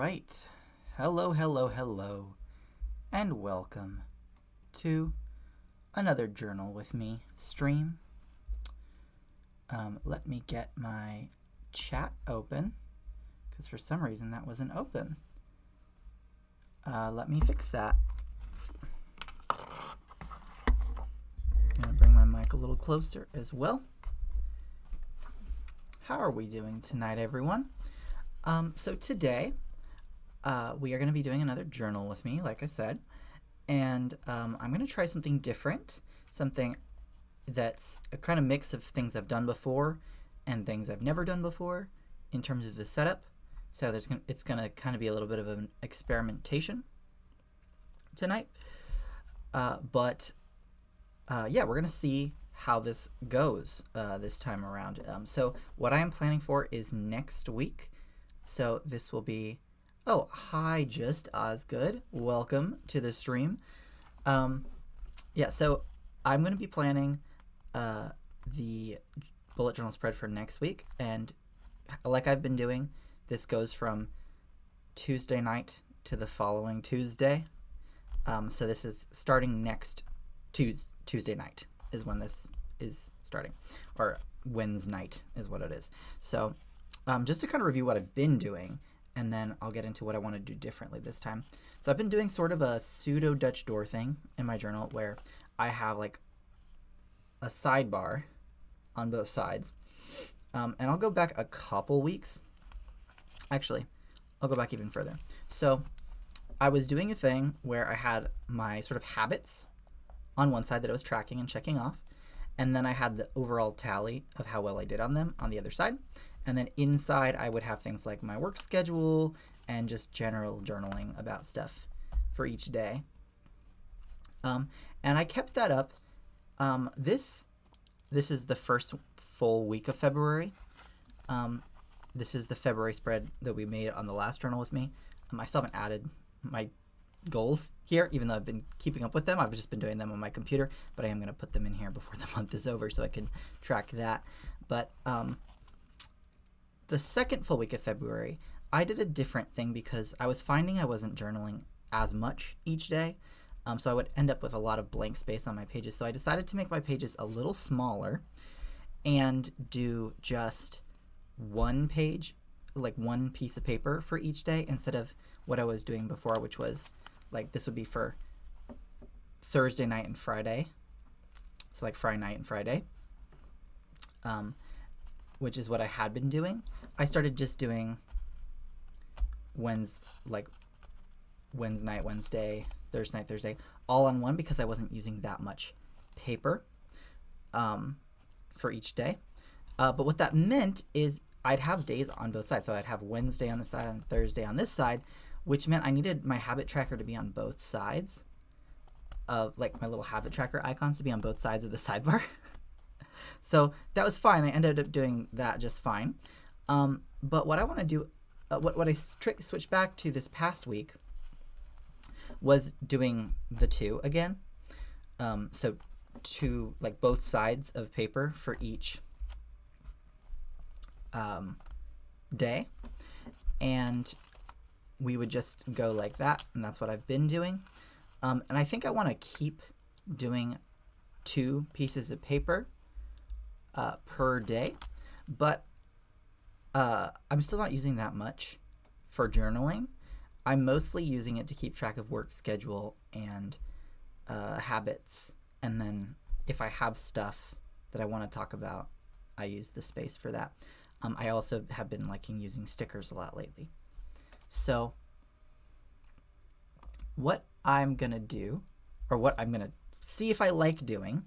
right. Hello, hello, hello, and welcome to another Journal with Me stream. Let me get my chat open, because for some reason that wasn't open. Let me fix that. I'm going to bring my mic a little closer as well. How are we doing tonight, everyone? So today, we are going to be doing another journal with me, like I said, and I'm going to try something different, something that's a kind of mix of things I've done before and things I've never done before in terms of the setup. So it's going to kind of be a little bit of an experimentation tonight. Yeah, we're going to see how this goes this time around. So what I am planning for is next week. So this will be, oh, hi, Just Osgood. Welcome to the stream. Yeah, so I'm going to be planning the bullet journal spread for next week. And like I've been doing, this goes from Tuesday night to the following Tuesday. So this is starting next Tuesday night is when this is starting, or Wednesday night is what it is. So just to kind of review what I've been doing, and then I'll get into what I want to do differently this time. So I've been doing sort of a pseudo Dutch door thing in my journal where I have like a sidebar on both sides. And I'll go back a couple weeks. Actually, I'll go back even further. So I was doing a thing where I had my sort of habits on one side that I was tracking and checking off. And then I had the overall tally of how well I did on them on the other side. And then inside, I would have things like my work schedule and just general journaling about stuff for each day. And I kept that up. This is the first full week of February. This is the February spread that we made on the last journal with me. I still haven't added my goals here, even though I've been keeping up with them. I've just been doing them on my computer, but I am going to put them in here before the month is over so I can track that. But the second full week of February, I did a different thing because I was finding I wasn't journaling as much each day. So I would end up with a lot of blank space on my pages. So I decided to make my pages a little smaller and do just one page, like one piece of paper for each day instead of what I was doing before, which was like this would be for Thursday night and Friday. So like Friday night and Friday. Which is what I had been doing. I started just doing Wednesday night, Wednesday, Thursday night, Thursday, all on one because I wasn't using that much paper for each day. But what that meant is I'd have days on both sides. So I'd have Wednesday on this side and Thursday on this side, which meant I needed my habit tracker to be on both sides of like my little habit tracker icons to be on both sides of the sidebar. So that was fine. I ended up doing that just fine. But what I want to do, what I switched back to this past week was doing the two again. So two, like both sides of paper for each day. And we would just go like that. And that's what I've been doing. And I think I want to keep doing two pieces of paper per day, but I'm still not using that much for journaling. I'm mostly using it to keep track of work schedule and habits, and then if I have stuff that I want to talk about, I use the space for that. I also have been liking using stickers a lot lately. So what I'm gonna do, or what I'm gonna see if I like doing,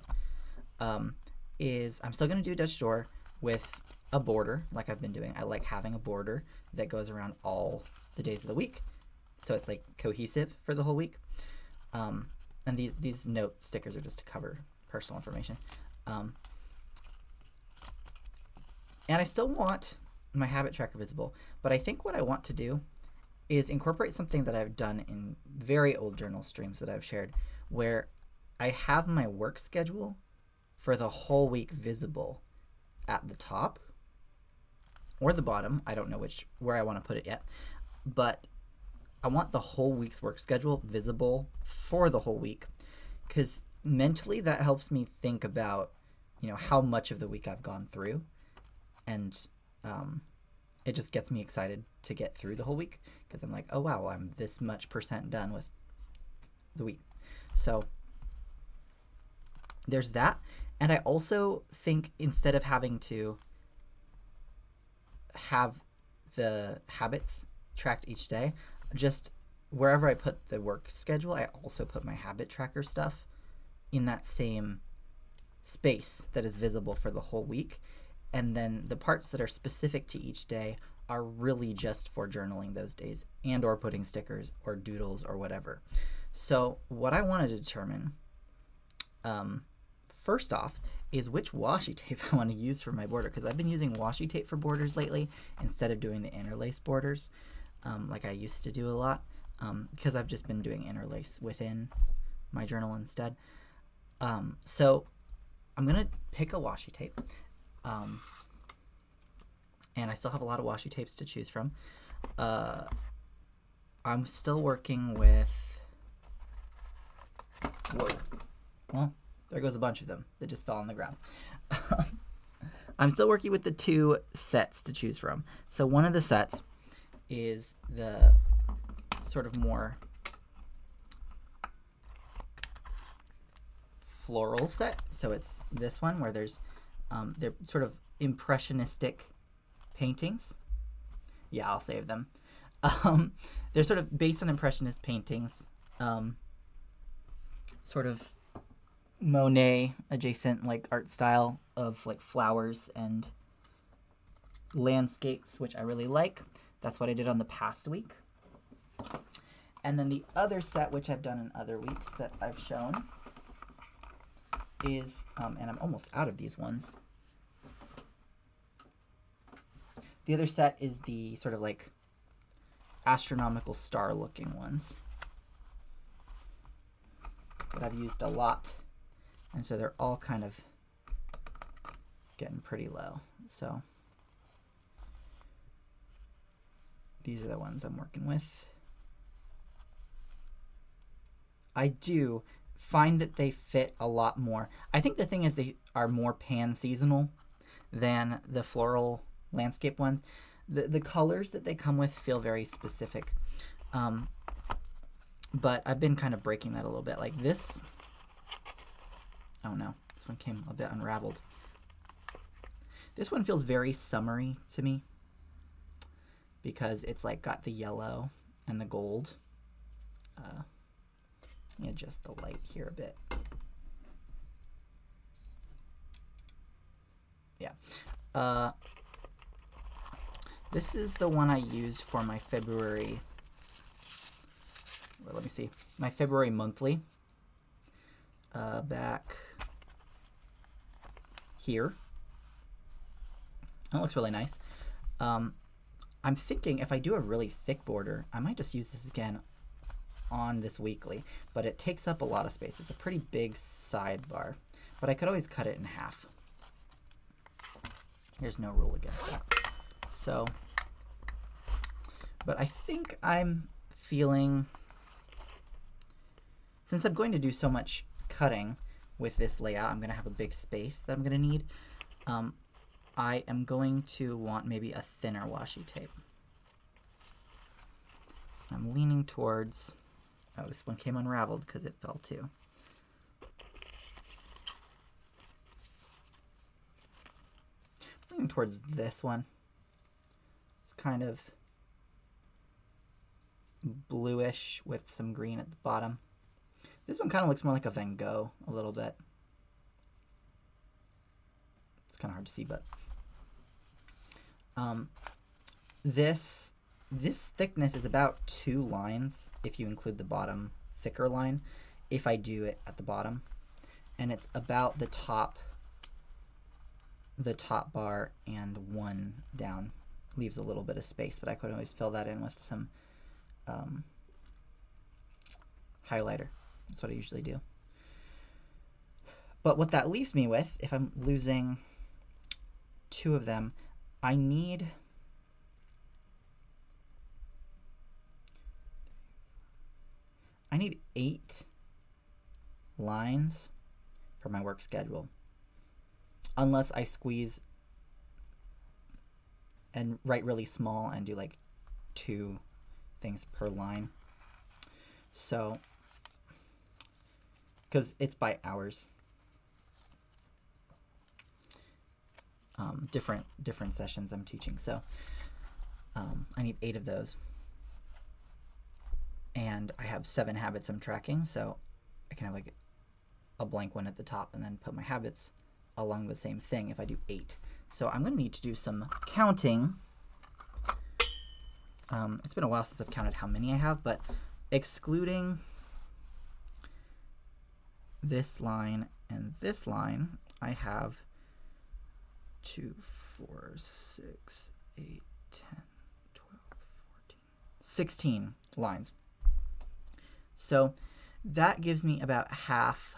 is I'm still going to do Dutch door with a border like I've been doing. I like having a border that goes around all the days of the week. So it's like cohesive for the whole week. And these note stickers are just to cover personal information. And I still want my habit tracker visible, but I think what I want to do is incorporate something that I've done in very old journal streams that I've shared, where I have my work schedule for the whole week visible at the top or the bottom. I don't know where I want to put it yet, but I want the whole week's work schedule visible for the whole week, because mentally that helps me think about, how much of the week I've gone through, and it just gets me excited to get through the whole week, because I'm like, oh wow, I'm this much % done with the week. So there's that. And I also think instead of having to have the habits tracked each day, just wherever I put the work schedule, I also put my habit tracker stuff in that same space that is visible for the whole week. And then the parts that are specific to each day are really just for journaling those days and or putting stickers or doodles or whatever. So what I want to determine, first off, is which washi tape I want to use for my border, because I've been using washi tape for borders lately instead of doing the interlace borders like I used to do a lot, because I've just been doing interlace within my journal instead. So I'm going to pick a washi tape, and I still have a lot of washi tapes to choose from. I'm still working with, well, there goes a bunch of them that just fell on the ground. I'm still working with the 2 sets to choose from. So one of the sets is the sort of more floral set. So it's this one where there's they're sort of impressionistic paintings. Yeah, I'll save them. They're sort of based on impressionist paintings, sort of Monet adjacent like art style of like flowers and landscapes, which I really like. That's what I did on the past week. And then the other set, which I've done in other weeks that I've shown, is, and I'm almost out of these ones. The other set is the sort of like astronomical star looking ones that I've used a lot. And so they're all kind of getting pretty low. So these are the ones I'm working with. I do find that they fit a lot more. I think the thing is they are more pan-seasonal than the floral landscape ones. The colors that they come with feel very specific. But I've been kind of breaking that a little bit. Like this, oh no, this one came a bit unraveled. This one feels very summery to me because it's like got the yellow and the gold. Let me adjust the light here a bit. Yeah. This is the one I used for my February, well, let me see, my February monthly, back here. That looks really nice. I'm thinking if I do a really thick border, I might just use this again on this weekly, but it takes up a lot of space. It's a pretty big sidebar, but I could always cut it in half. There's no rule against that. So, but I think I'm feeling, since I'm going to do so much cutting with this layout, I'm going to have a big space that I'm going to need. I am going to want maybe a thinner washi tape. I'm leaning towards, oh, this one came unraveled because it fell too. Leaning towards this one. It's kind of bluish with some green at the bottom. This one kind of looks more like a Van Gogh a little bit. It's kind of hard to see, but this thickness is about 2 lines if you include the bottom thicker line, if I do it at the bottom, and it's about the top bar and 1 down. Leaves a little bit of space, but I could always fill that in with some highlighter. That's what I usually do. But what that leaves me with, if I'm losing 2 of them, I need need 8 lines for my work schedule, unless I squeeze and write really small and do like 2 things per line. So, because it's by hours, different sessions I'm teaching. So I need 8 of those, and I have 7 habits I'm tracking. So I can have like a blank one at the top and then put my habits along the same thing if I do 8. So I'm going to need to do some counting. It's been a while since I've counted how many I have, but excluding this line and this line, I have 2, 4, 6, 8, 10, 12, 14, 16 lines. So that gives me about half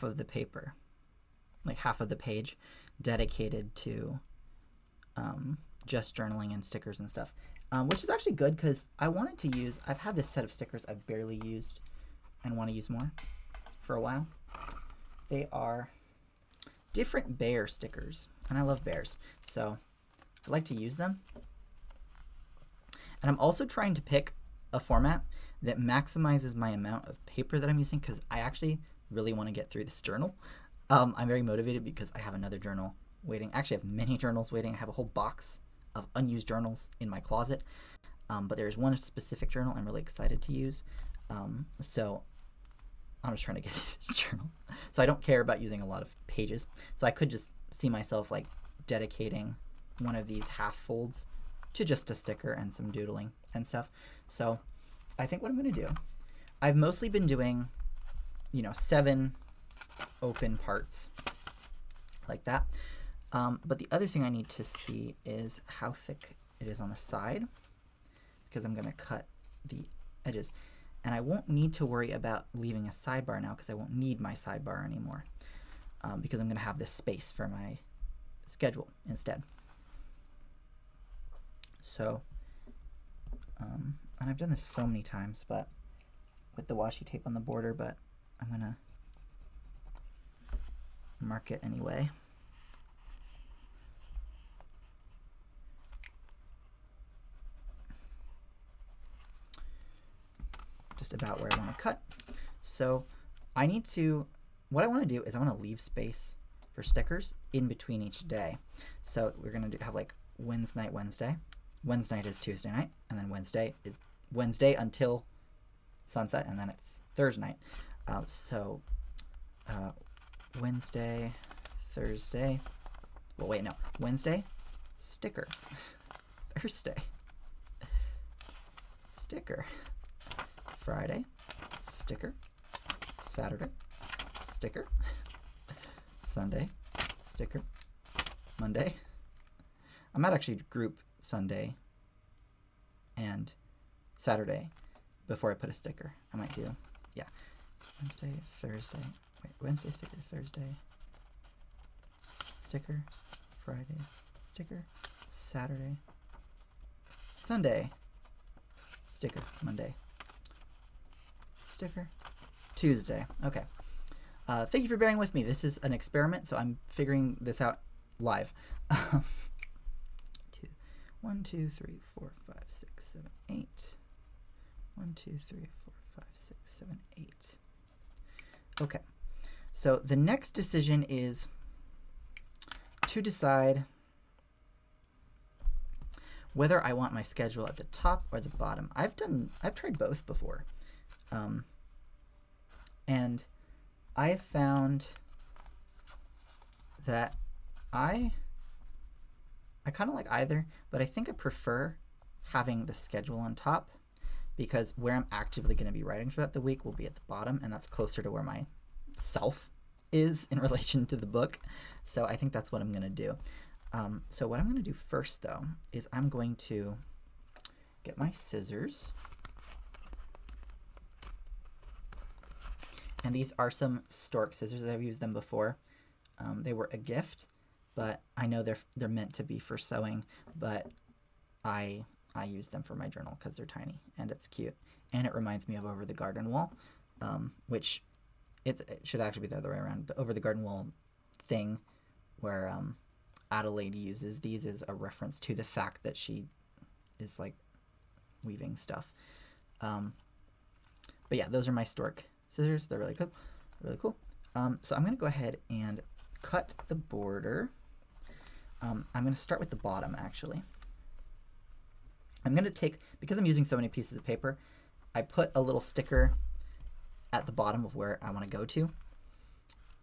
of the paper, like half of the page, dedicated to just journaling and stickers and stuff, which is actually good because I wanted to use, I've had this set of stickers I've barely used and want to use more for a while. They are different bear stickers, and I love bears, so I like to use them. And I'm also trying to pick a format that maximizes my amount of paper that I'm using, because I actually really want to get through this journal. I'm very motivated because I have another journal waiting. Actually, I have many journals waiting. I have a whole box of unused journals in my closet, but there's one specific journal I'm really excited to use. So I'm just trying to get this journal. So I don't care about using a lot of pages. So I could just see myself like dedicating one of these half folds to just a sticker and some doodling and stuff. So I think what I'm going to do, I've mostly been doing, 7 open parts like that. But the other thing I need to see is how thick it is on the side, because I'm going to cut the edges. And I won't need to worry about leaving a sidebar now, because I won't need my sidebar anymore, because I'm going to have this space for my schedule instead. So, and I've done this so many times, but with the washi tape on the border, but I'm going to mark it anyway. Just about where I want to cut. So I need to, what I want to do is I want to leave space for stickers in between each day. So we're going to have like Wednesday night, Wednesday. Wednesday night is Tuesday night, and then Wednesday is Wednesday until sunset, and then it's Thursday night. Wednesday, Thursday, well wait, no, Wednesday, sticker, Thursday, sticker, Friday, sticker, Saturday, sticker, Sunday, sticker, Monday. I might actually group Sunday and Saturday before I put a sticker. I might do, yeah, Wednesday, Thursday, wait, Wednesday, sticker, Thursday, sticker, Friday, sticker, Saturday, Sunday, sticker, Monday, sticker, Tuesday. Okay. Thank you for bearing with me. This is an experiment, so I'm figuring this out live. 1, 2, 3, 4, 5, 6, 7, 8. 1, 2, 3, 4, 5, 6, 7, 8. Okay. So the next decision is to decide whether I want my schedule at the top or the bottom. I've tried both before. And I've found that I kind of like either, but I think I prefer having the schedule on top, because where I'm actively going to be writing throughout the week will be at the bottom, and that's closer to where my self is in relation to the book. So I think that's what I'm going to do. So what I'm going to do first, though, is I'm going to get my scissors. And these are some stork scissors. I've used them before. They were a gift, but I know they're meant to be for sewing, but I I use them for my journal because they're tiny and it's cute. And it reminds me of Over the Garden Wall, which it should actually be the other way around. The Over the Garden Wall thing where Adelaide uses these is a reference to the fact that she is like weaving stuff. But yeah, those are my stork scissors. They're really cool. Really cool. So I'm going to go ahead and cut the border. I'm going to start with the bottom, actually. I'm going to take, because I'm using so many pieces of paper, I put a little sticker at the bottom of where I want to go to.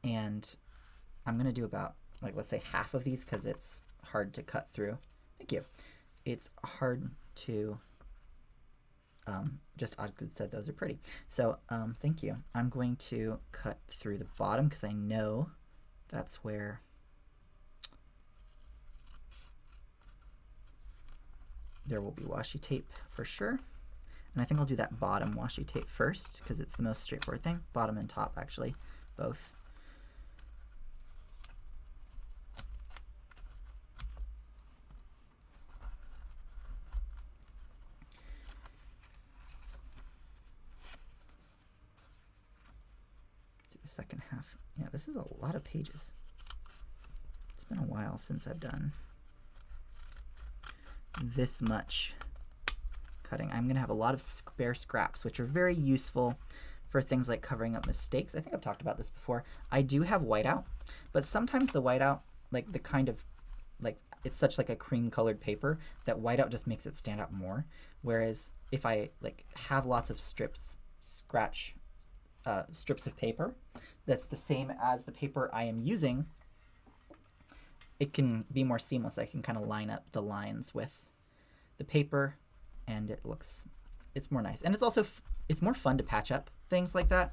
And I'm going to do about, like, let's say half of these because it's hard to cut through. Thank you. It's hard to, just Oddgood said those are pretty. So thank you. I'm going to cut through the bottom because I know that's where there will be washi tape for sure. And I think I'll do that bottom washi tape first because it's the most straightforward thing. Bottom and top, actually, both. Do the second half. Yeah, this is a lot of pages. It's been a while since I've done this much cutting. I'm going to have a lot of spare scraps, which are very useful for things like covering up mistakes. I think I've talked about this before. I do have whiteout, but sometimes the whiteout, like the kind of, like it's such like a cream colored paper that whiteout just makes it stand out more. Whereas if I like have lots of strips of paper that's the same as the paper I am using, it can be more seamless. I can kind of line up the lines with the paper and it's more nice. And it's also, it's more fun to patch up things like that,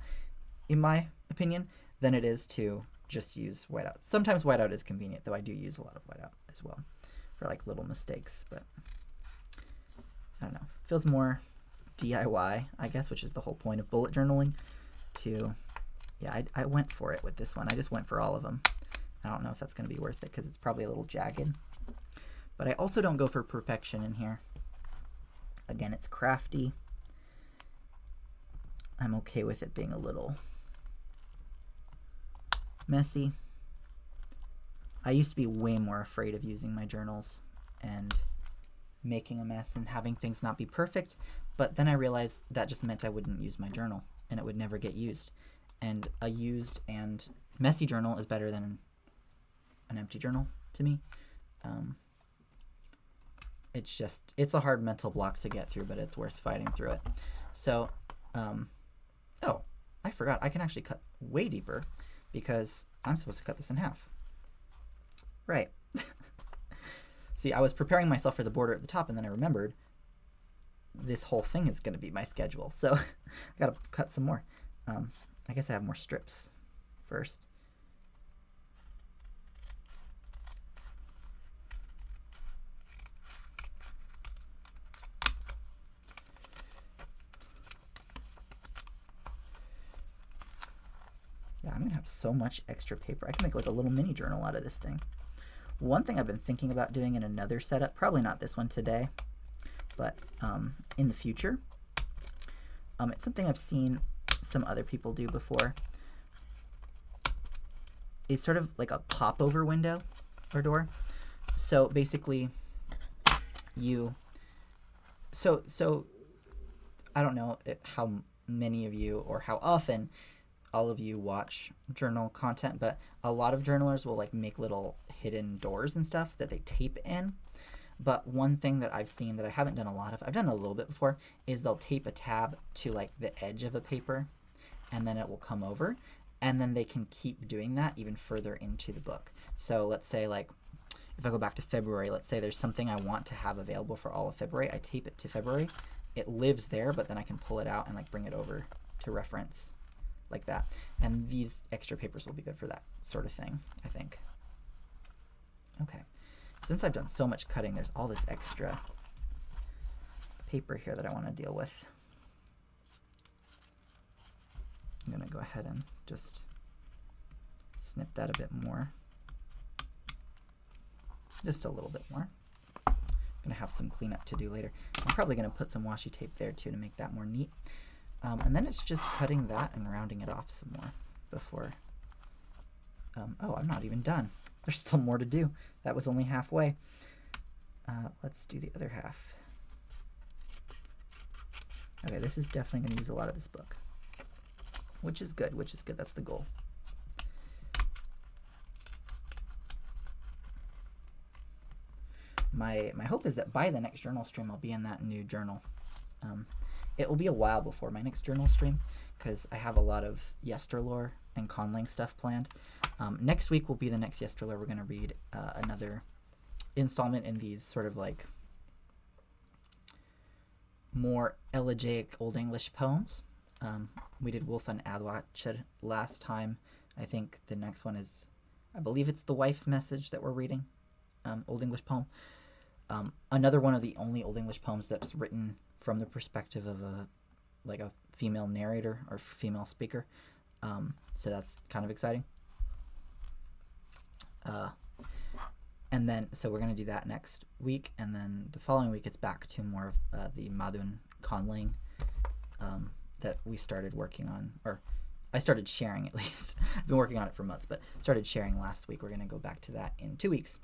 in my opinion, than it is to just use whiteout. Sometimes whiteout is convenient, though I do use a lot of whiteout as well for like little mistakes, but I don't know. Feels more DIY, I guess, which is the whole point of bullet journaling. Yeah, I went for it with this one. I just went for all of them. I don't know if that's going to be worth it because it's probably a little jagged. But I also don't go for perfection in here. Again, it's crafty. I'm okay with it being a little messy. I used to be way more afraid of using my journals and making a mess and having things not be perfect. But then I realized that just meant I wouldn't use my journal and it would never get used. And a used and messy journal is better than an empty journal to me. It's a hard mental block to get through, but it's worth fighting through it. So, oh, I forgot. I can actually cut way deeper because I'm supposed to cut this in half. Right. See, I was preparing myself for the border at the top, and then I remembered this whole thing is going to be my schedule. So I got to cut some more. I guess I have more strips first. Yeah, I'm going to have so much extra paper. I can make like a little mini journal out of this thing. One thing I've been thinking about doing in another setup, probably not this one today, but in the future, it's something I've seen some other people do before. It's sort of like a popover window or door. So basically, so I don't know how many of you or how often all of you watch journal content, but a lot of journalers will like make little hidden doors and stuff that they tape in. But one thing that I've seen that I haven't done a lot of, I've done a little bit before, is they'll tape a tab to like the edge of a paper and then it will come over, and then they can keep doing that even further into the book. So let's say like if I go back to February, let's say there's something I want to have available for all of February, I tape it to February. It lives there, but then I can pull it out and like bring it over to reference like that. And these extra papers will be good for that sort of thing, I think. Okay. Since I've done so much cutting, there's all this extra paper here that I want to deal with. I'm going to go ahead and just snip that a bit more. Just a little bit more. I'm going to have have some cleanup to do later. I'm probably going to put some washi tape there too to make that more neat. And then it's just cutting that and rounding it off some more before. Oh, I'm not even done. There's still more to do. That was only halfway. Let's do the other half. Okay, this is definitely going to use a lot of this book, which is good, which is good. That's the goal. My hope is that by the next journal stream, I'll be in that new journal. It will be a while before my next journal stream because I have a lot of Yesterlore and Conlang stuff planned. Next week will be the next Yesterlore. We're going to read another installment in these sort of like more elegiac Old English poems. We did Wolf and Adwachad last time. I think the next one is, I believe it's The Wife's Message that we're reading, Old English poem. Another one of the only Old English poems that's written from the perspective of a female narrator or female speaker. So that's kind of exciting. And then, so we're going to do that next week, and then the following week it's back to more of the Madun Conlang that we started working on, or I started sharing at least. I've been working on it for months, but started sharing last week. We're going to go back to that in 2 weeks.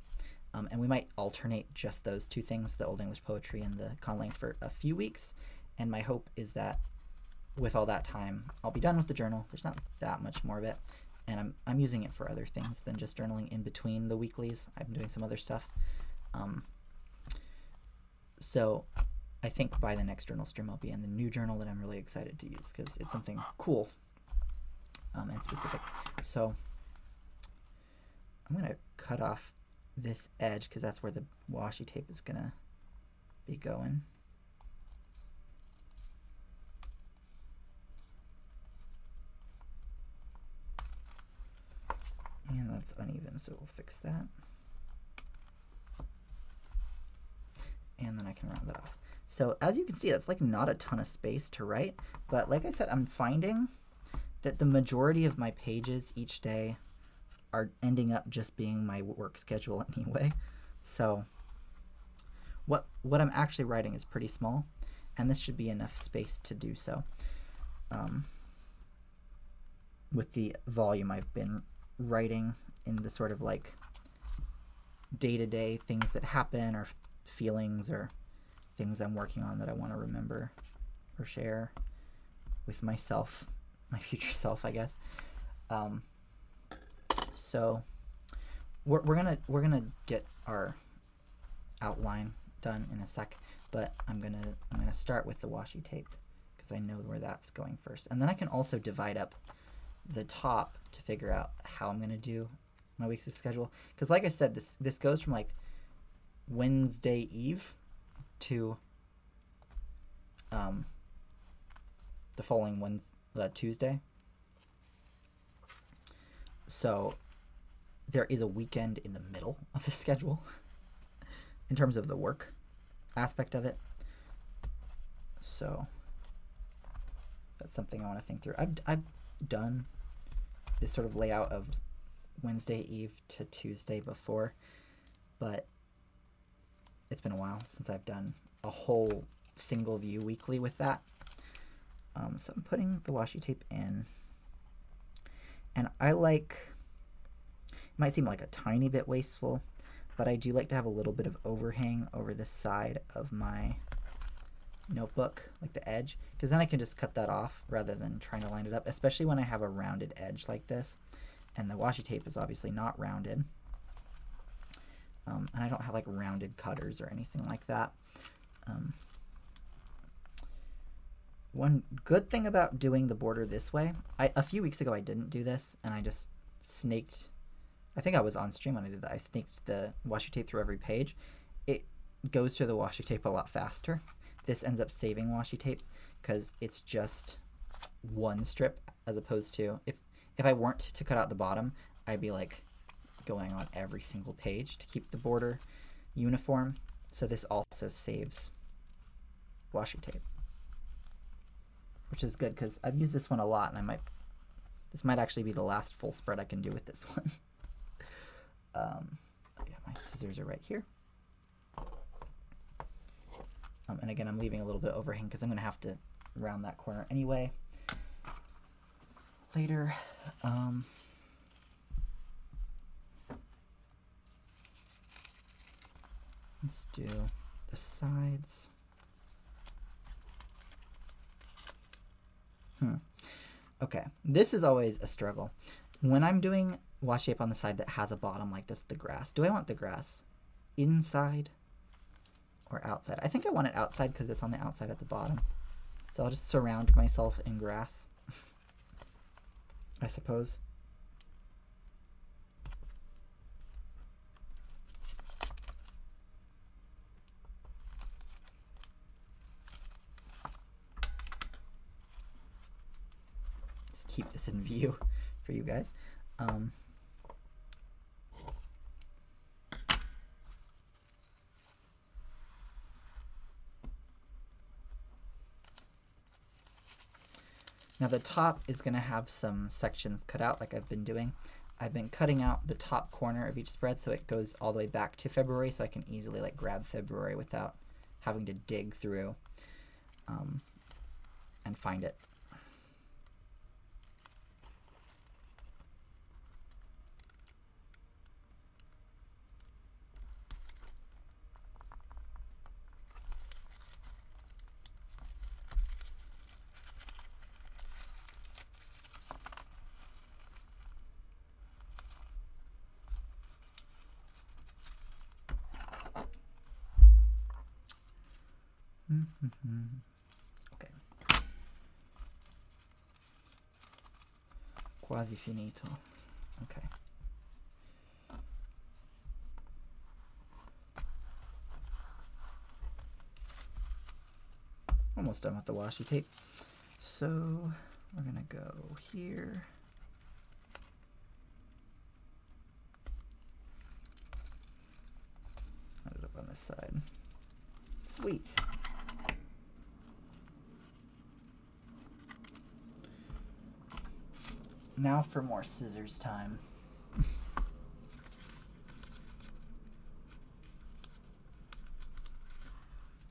And we might alternate just those two things, the Old English poetry and the Conlangs, for a few weeks. And my hope is that with all that time, I'll be done with the journal. There's not that much more of it. And I'm using it for other things than just journaling in between the weeklies. I'm doing some other stuff. So I think by the next journal stream, I'll be in the new journal that I'm really excited to use because it's something cool and specific. So I'm going to cut off this edge because that's where the washi tape is going to be going. And that's uneven, so we'll fix that. And then I can round that off. So as you can see, that's like not a ton of space to write, but like I said, I'm finding that the majority of my pages each day are ending up just being my work schedule anyway. So what I'm actually writing is pretty small, and this should be enough space to do so. With the volume I've been writing in the sort of like day-to-day things that happen, or feelings, or things I'm working on that I want to remember or share with myself, my future self, I guess. So we're gonna get our outline done in a sec, but I'm gonna start with the washi tape because I know where that's going first, and then I can also divide up the top to figure out how I'm gonna do my week's schedule. Because like I said, this goes from like Wednesday Eve to the following Tuesday. So there is a weekend in the middle of the schedule in terms of the work aspect of it. So that's something I want to think through. I've done this sort of layout of Wednesday Eve to Tuesday before, but it's been a while since I've done a whole single view weekly with that. So I'm putting the washi tape in, and I like, it might seem like a tiny bit wasteful, but I do like to have a little bit of overhang over the side of my notebook, like the edge, because then I can just cut that off rather than trying to line it up, especially when I have a rounded edge like this, and the washi tape is obviously not rounded. And I don't have like rounded cutters or anything like that. One good thing about doing the border this way, a few weeks ago I didn't do this, and I just snaked, I think I was on stream when I did that, I snaked the washi tape through every page. It goes through the washi tape a lot faster. This ends up saving washi tape because it's just one strip, as opposed to if I weren't to cut out the bottom, I'd be like going on every single page to keep the border uniform. So this also saves washi tape, which is good because I've used this one a lot, and this might actually be the last full spread I can do with this one. Oh yeah, my scissors are right here. And again, I'm leaving a little bit overhang because I'm going to have to round that corner anyway later. Let's do the sides. Okay, this is always a struggle. When I'm doing washi tape on the side that has a bottom like this, the grass, do I want the grass inside or outside? I think I want it outside because it's on the outside at the bottom. So I'll just surround myself in grass, I suppose. Just keep this in view for you guys. Now the top is going to have some sections cut out like I've been doing. I've been cutting out the top corner of each spread so it goes all the way back to February, so I can easily like grab February without having to dig through and find it. Okay. Quasi finito. Okay. Almost done with the washi tape. So we're gonna go here. Put it up on this side. Sweet. Now for more scissors time.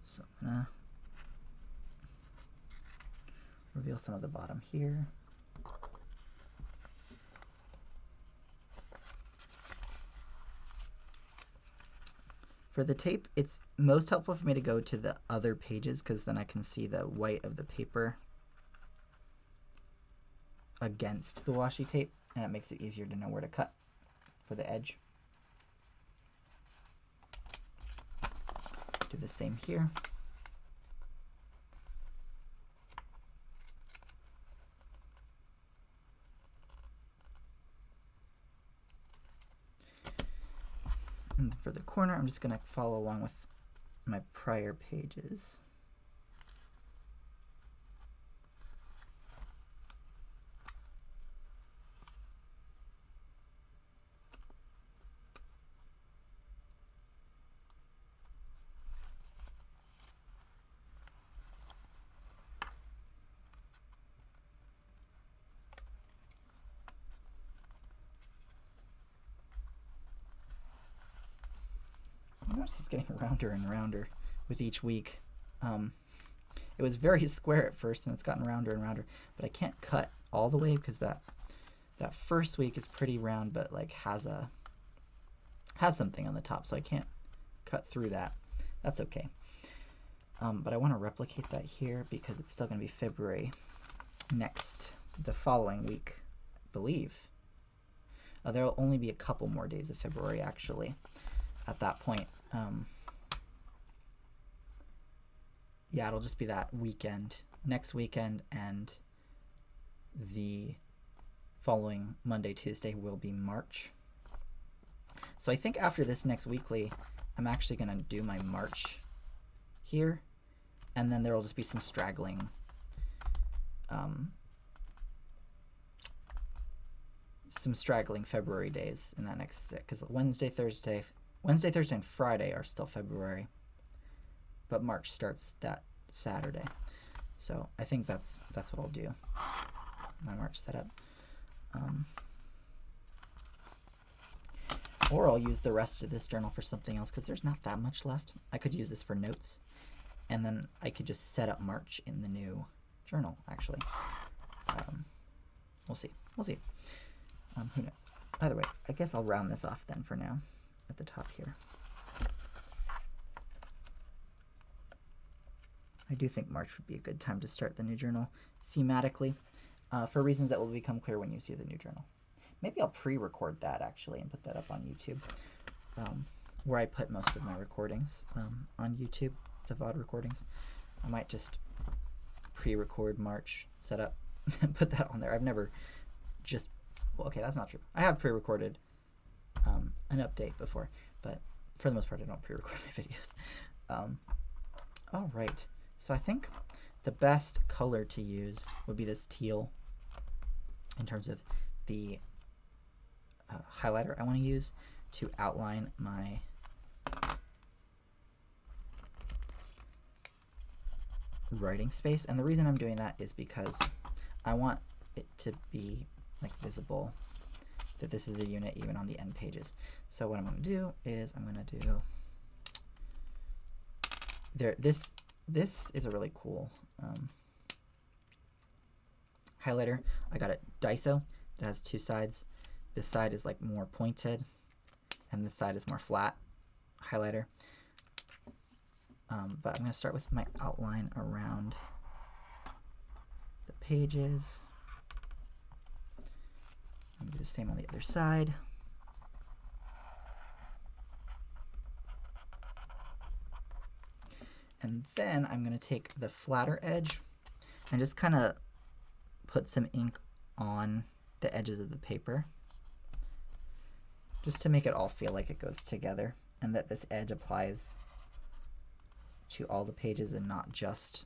So I'm gonna reveal some of the bottom here. For the tape, it's most helpful for me to go to the other pages because then I can see the white of the paper against the washi tape, and it makes it easier to know where to cut for the edge. Do the same here. And for the corner, I'm just going to follow along with my prior pages. Notice it's getting rounder and rounder with each week. It was very square at first, and it's gotten rounder and rounder. But I can't cut all the way because that first week is pretty round, but like has something on the top, so I can't cut through that. That's okay. But I want to replicate that here because it's still going to be February the following week, I believe. There will only be a couple more days of February actually at that point. Yeah, it'll just be that weekend, next weekend, and the following Monday, Tuesday will be March. So I think after this next weekly, I'm actually going to do my March here, and then there will just be some straggling February days in that next, because Wednesday, Thursday, and Friday are still February, but March starts that Saturday. So I think that's what I'll do. My March setup. Or I'll use the rest of this journal for something else because there's not that much left. I could use this for notes and then I could just set up March in the new journal, actually. We'll see. We'll see. Who knows? Either way, I guess I'll round this off then for now at the top here. I do think March would be a good time to start the new journal thematically, for reasons that will become clear when you see the new journal. Maybe I'll pre-record that, actually, and put that up on YouTube, where I put most of my recordings on YouTube, the VOD recordings. I might just pre-record March, set up, and put that on there. I've never just... Well, okay, that's not true. I have pre-recorded an update before, but for the most part, I don't pre-record my videos. All right. So I think the best color to use would be this teal in terms of the highlighter I want to use to outline my writing space. And the reason I'm doing that is because I want it to be like visible that this is a unit even on the end pages. So what I'm going to do is I'm going to do this is a really cool highlighter. I got it Daiso. It has two sides. This side is like more pointed and this side is more flat highlighter. But I'm going to start with my outline around the pages. I'm going to do the same on the other side. And then I'm going to take the flatter edge and just kind of put some ink on the edges of the paper, just to make it all feel like it goes together and that this edge applies to all the pages and not just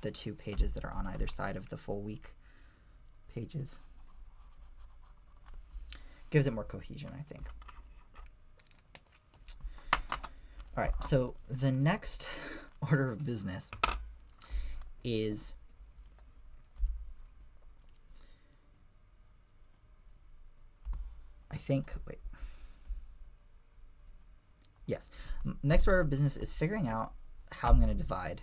the 2 pages that are on either side of the full week pages. Gives it more cohesion, I think. All right, so the next order of business is next order of business is figuring out how I'm going to divide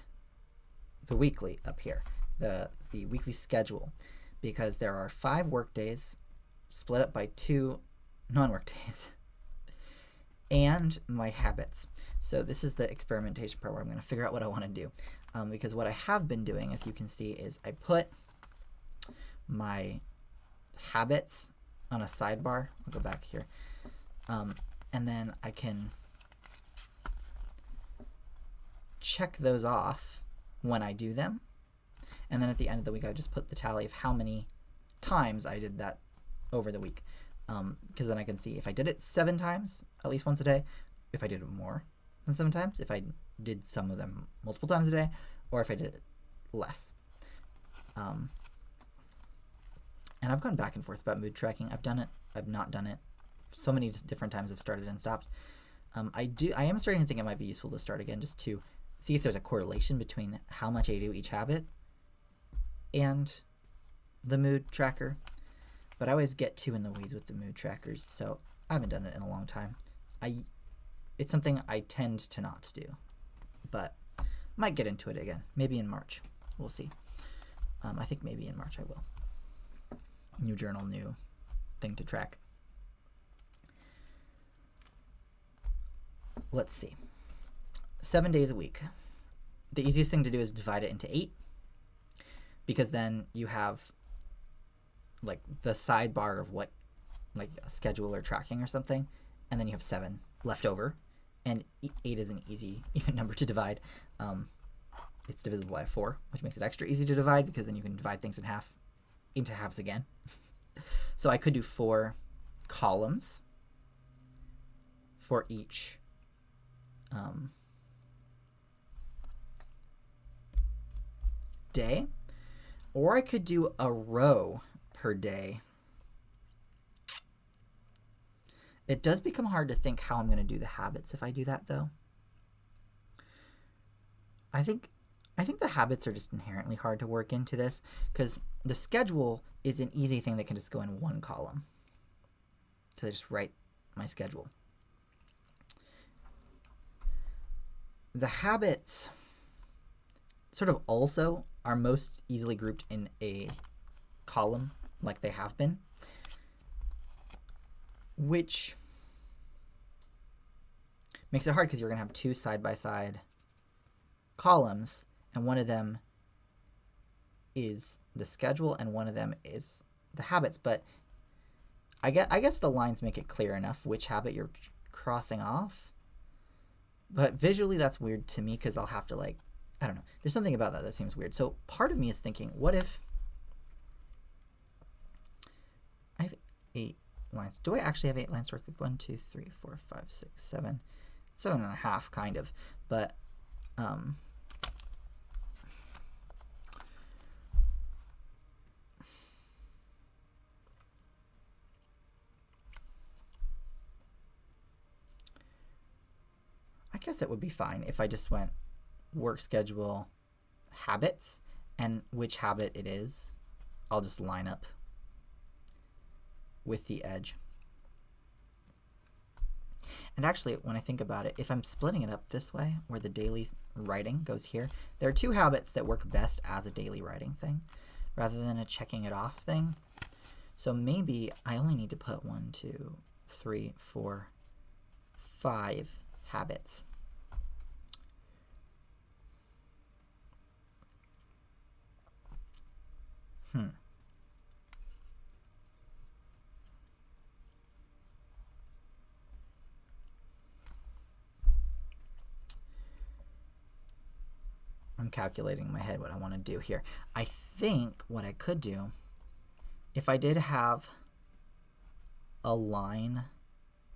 the weekly up here, the weekly schedule, because there are 5 work days split up by 2 non-work days and my habits. So this is the experimentation part where I'm going to figure out what I want to do, because what I have been doing, as you can see, is I put my habits on a sidebar. I'll go back here, and then I can check those off when I do them, and then at the end of the week I just put the tally of how many times I did that over the week, because then I can see if I did it 7 times, at least once a day, if I did it more than 7 times, if I did some of them multiple times a day, or if I did it less. And I've gone back and forth about mood tracking. I've done it, I've not done it. So many different times I've started and stopped. I am starting to think it might be useful to start again, just to see if there's a correlation between how much I do each habit and the mood tracker. But I always get too in the weeds with the mood trackers, so I haven't done it in a long time. It's something I tend to not do, but might get into it again. Maybe in March. We'll see. I think maybe in March I will. New journal, new thing to track. Let's see. 7 days a week. The easiest thing to do is divide it into 8, because then you have like the sidebar of what, like a schedule or tracking or something, and then you have 7 left over, and 8 is an easy even number to divide. It's divisible by 4, which makes it extra easy to divide, because then you can divide things in half into halves again. So I could do 4 columns for each day, or I could do a row per day. It does become hard to think how I'm going to do the habits if I do that, though. I think the habits are just inherently hard to work into this, because the schedule is an easy thing that can just go in 1 column. So I just write my schedule. The habits, sort of also are most easily grouped in a column like they have been, which makes it hard because you're going to have two side-by-side columns, and one of them is the schedule and one of them is the habits. But I guess the lines make it clear enough which habit you're crossing off. But visually that's weird to me because I'll have to, like, I don't know. There's something about that seems weird. So part of me is thinking, what if I have 8 lines? Do I actually have 8 lines to work with? 1, 2, 3, 4, 5, 6, 7. 7.5 kind of. But I guess it would be fine if I just went work schedule habits, and which habit it is I'll just line up with the edge. And actually, when I think about it, if I'm splitting it up this way, where the daily writing goes here, there are 2 habits that work best as a daily writing thing rather than a checking it off thing. So maybe I only need to put 1, 2, 3, 4, 5 habits. I'm calculating in my head what I want to do here. I think what I could do, if I did have a line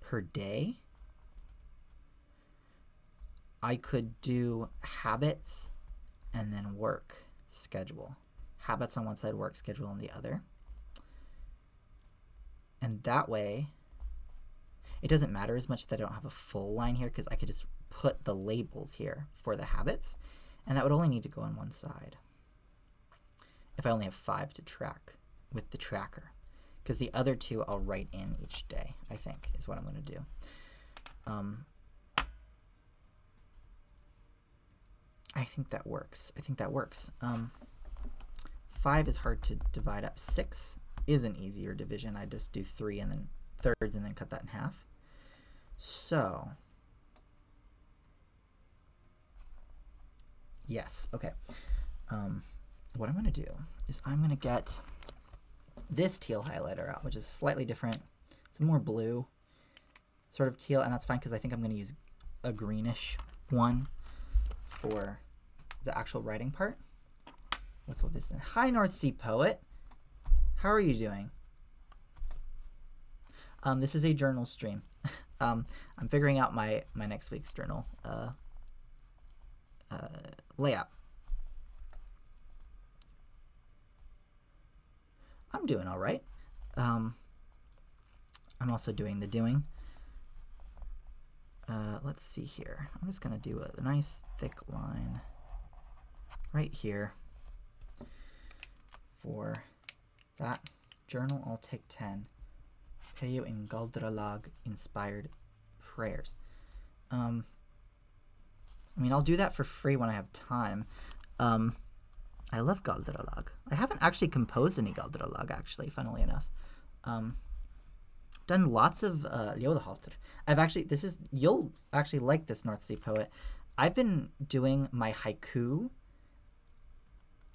per day, I could do habits and then work schedule. Habits on one side, work schedule on the other. And that way, it doesn't matter as much that I don't have a full line here because I could just put the labels here for the habits, and that would only need to go on one side if I only have 5 to track with the tracker, because the other 2 I'll write in each day, I think, is what I'm going to do. I think that works. 5 is hard to divide up. 6 is an easier division. I just do 3 and then thirds and then cut that in half. So, yes, okay. What I'm going to do is I'm going to get this teal highlighter out, which is slightly different. It's a more blue sort of teal, and that's fine because I think I'm going to use a greenish one for the actual writing part. What's all this then? Hi, North Sea Poet. How are you doing? This is a journal stream. I'm figuring out my next week's journal layout. I'm doing all right. I'm also doing the doing. Let's see here. I'm just going to do a nice thick line right here for that journal. I'll take 10. Peyo in Galdralag inspired prayers. I mean, I'll do that for free when I have time. I love Galdralag. I haven't actually composed any Galdralag, actually, funnily enough. Done lots of Ljóðaháttr. I've actually, you'll actually like this, North Sea Poet. I've been doing my haiku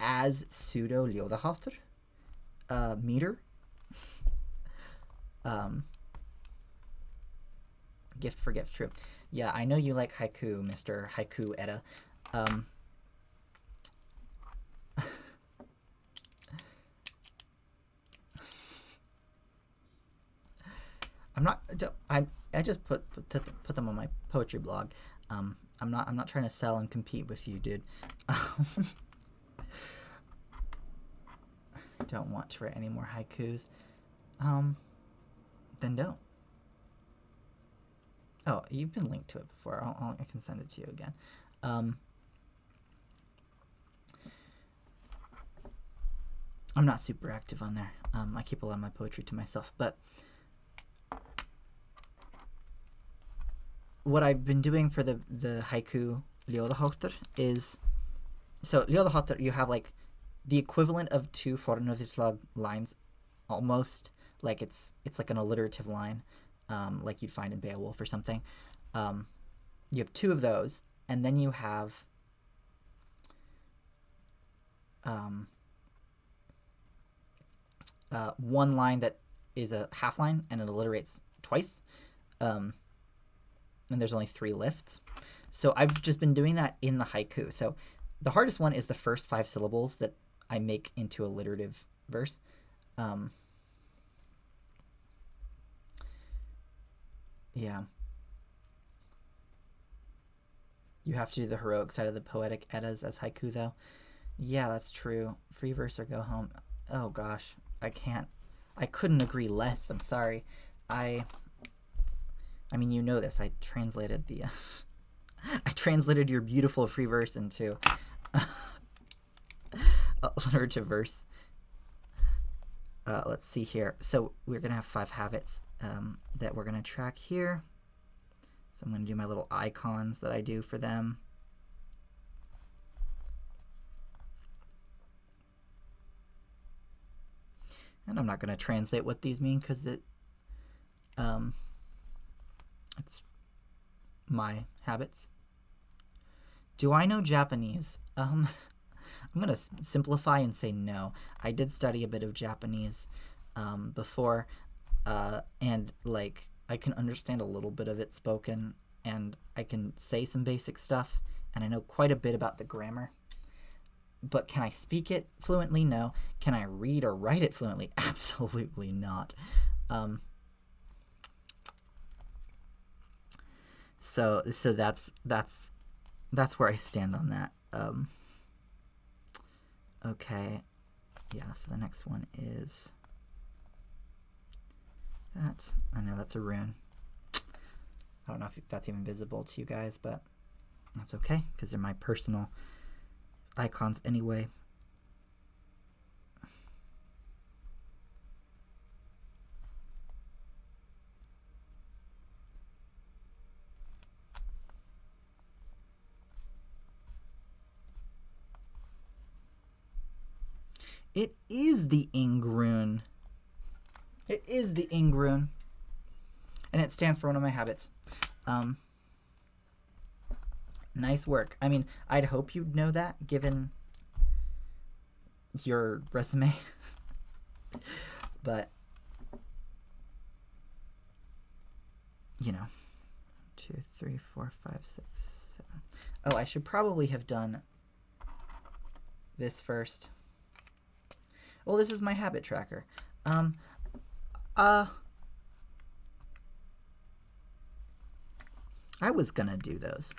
as pseudo Ljóðaháttr meter. Gift for gift, true. Yeah, I know you like haiku, Mr. Haiku Edda. I just put them on my poetry blog. I'm not trying to sell and compete with you, dude. Don't want to write any more haikus. Then don't. Oh, you've been linked to it before. I can send it to you again. I'm not super active on there. I keep a lot of my poetry to myself, but what I've been doing for the haiku Ljóðaháttr is so Ljóðaháttr, you have like the equivalent of two fornöðuslag lines, almost like it's like an alliterative line, like you'd find in Beowulf or something. You have two of those, and then you have one line that is a half line and it alliterates twice, and there's only 3 lifts. So I've just been doing that in the haiku. So the hardest one is the first 5 syllables that I make into alliterative verse. Yeah. You have to do the heroic side of the poetic eddas as haiku, though. Yeah, that's true. Free verse or go home. Oh gosh, I can't. I couldn't agree less. I'm sorry. I mean, you know this. I translated the. I translated your beautiful free verse into alliterative verse. Let's see here. So we're gonna have 5 habits that we're gonna track here. So I'm gonna do my little icons that I do for them. And I'm not going to translate what these mean because it's my habits. Do I know Japanese? I'm going to simplify and say no. I did study a bit of Japanese before, and like I can understand a little bit of it spoken, and I can say some basic stuff, and I know quite a bit about the grammar. But can I speak it fluently? No. Can I read or write it fluently? Absolutely not. So that's where I stand on that. Okay. Yeah, so the next one is that. I know that's a rune. I don't know if that's even visible to you guys, but that's okay because they're my personal icons anyway. It is the Ing rune. It is the Ing rune. And it stands for one of my habits. Nice work. I mean, I'd hope you'd know that given your resume. But, you know, 2, 3, 4, 5, 6, 7. Oh, I should probably have done this first. Well, this is my habit tracker. I was gonna do those.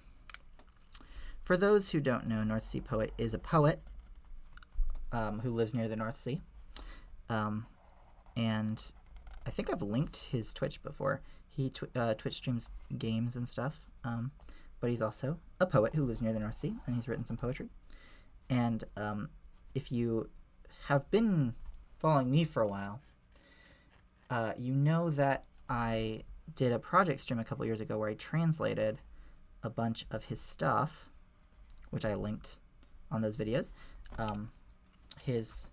For those who don't know, North Sea Poet is a poet who lives near the North Sea. And I think I've linked his Twitch before. He Twitch streams games and stuff. But he's also a poet who lives near the North Sea, and he's written some poetry. And if you have been following me for a while, you know that I did a project stream a couple years ago where I translated a bunch of his stuff, which I linked on those videos. His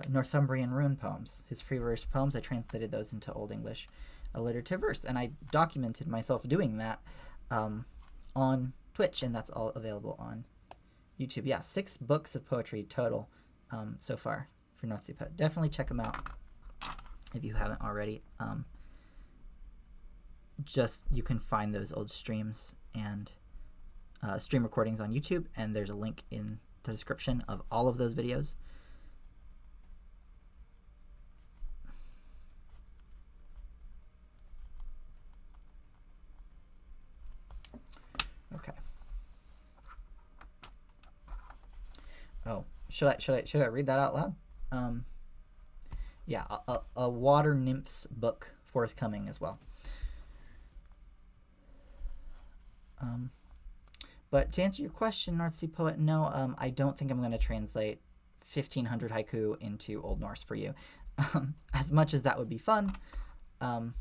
Northumbrian rune poems, his free verse poems, I translated those into Old English alliterative verse, and I documented myself doing that on Twitch, and that's all available on YouTube. Yeah, 6 books of poetry total so far for North Sea Poet. Definitely check them out if you haven't already. Just you can find those old streams and stream recordings on YouTube, and there's a link in the description of all of those videos. Okay. Oh, should I read that out loud? Yeah, a water nymph's book forthcoming as well. But to answer your question, North Sea Poet, no, I don't think I'm going to translate 1500 haiku into Old Norse for you. As much as that would be fun, you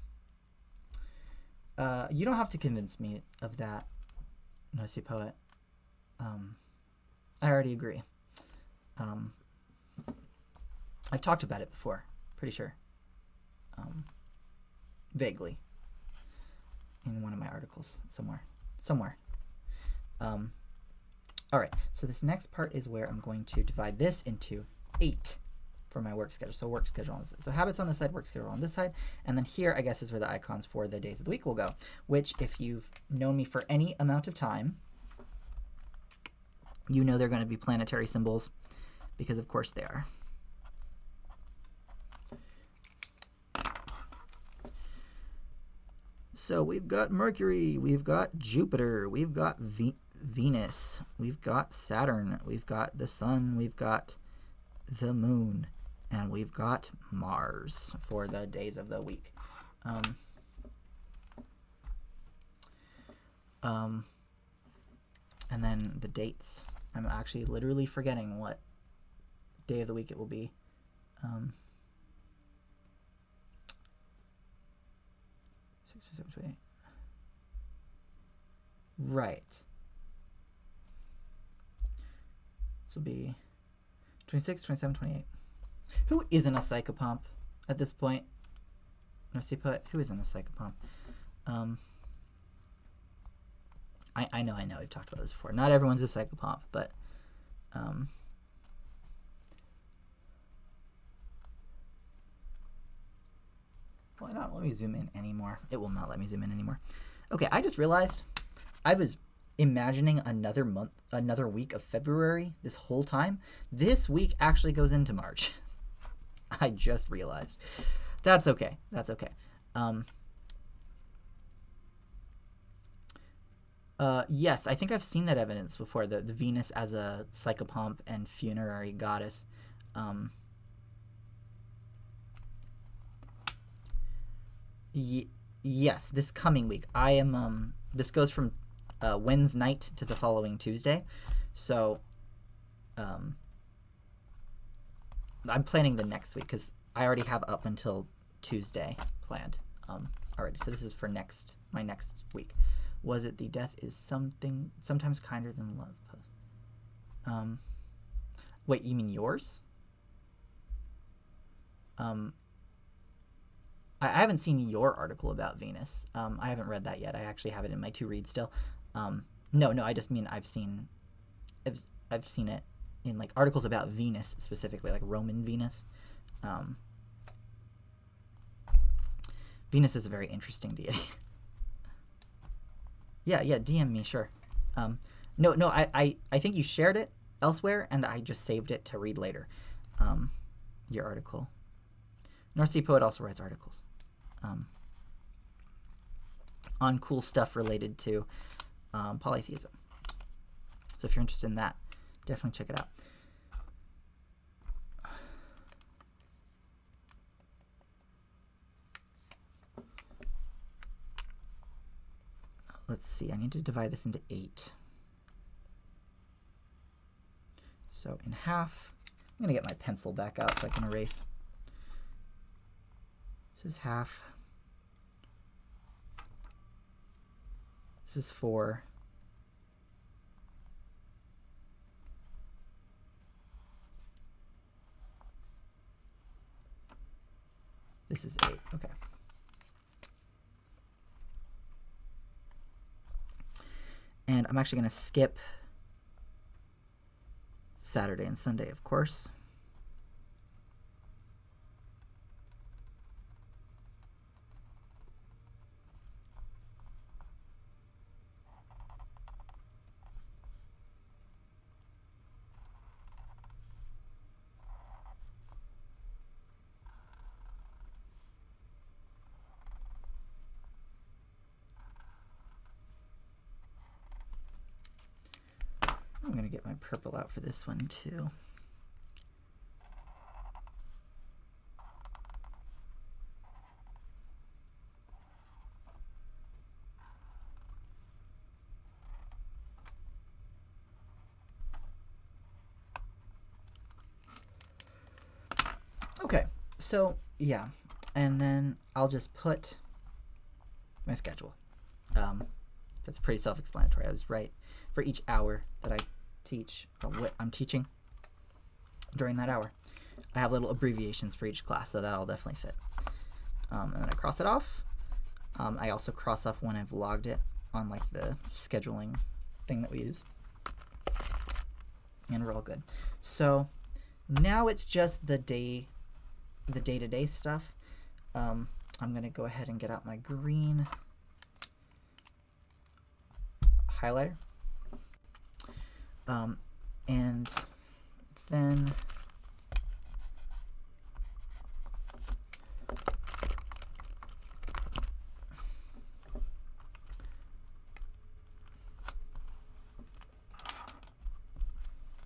don't have to convince me of that, North Sea Poet. I already agree. I've talked about it before, pretty sure. Vaguely. In one of my articles, somewhere. All right, so this next part is where I'm going to divide this into 8 for my work schedule. So work schedule on this side. So habits on this side, work schedule on this side. And then here, I guess, is where the icons for the days of the week will go, which if you've known me for any amount of time, you know they're going to be planetary symbols because, of course, they are. So we've got Mercury, we've got Jupiter, we've got Venus, we've got Saturn, we've got the Sun, we've got the Moon, and we've got Mars for the days of the week. And then the dates. I'm actually literally forgetting what day of the week it will be. 6, 7, 28. Right. This will be 26, 27, 28. Who isn't a psychopomp at this point? Let's see, who isn't a psychopomp? I know, we've talked about this before. Not everyone's a psychopomp, but why not let me zoom in anymore? It will not let me zoom in anymore. Okay, I just realized I was imagining another month, another week of February this whole time. This week actually goes into March. I just realized. That's okay. That's okay. Yes, I think I've seen that evidence before. The Venus as a psychopomp and funerary goddess. Yes, this coming week. I am. This goes from Wednesday night to the following Tuesday, so I'm planning the next week because I already have up until Tuesday planned already. So this is for my next week. Was it the death is sometimes kinder than love? Wait, you mean yours? I haven't seen your article about Venus. I haven't read that yet. I actually have it in my to read still. No, I just mean I've seen it in like articles about Venus specifically, like Roman Venus. Venus is a very interesting deity. Yeah, DM me, sure. No, I think you shared it elsewhere, and I just saved it to read later. Your article. North Sea Poet also writes articles on cool stuff related to polytheism. So if you're interested in that, definitely check it out. Let's see, I need to divide this into 8. So in half, I'm going to get my pencil back out so I can erase. This is half. This is 4. This is 8. Okay. And I'm actually going to skip Saturday and Sunday, of course. I'm going to get my purple out for this one too. Okay, so yeah, and then I'll just put my schedule. That's pretty self-explanatory. I just write for each hour that I teach, or what I'm teaching during that hour. I have little abbreviations for each class, so that'll definitely fit. And then I cross it off. I also cross off when I've logged it on like the scheduling thing that we use. And we're all good. So now it's just the day-to-day stuff. I'm going to go ahead and get out my green highlighter. And then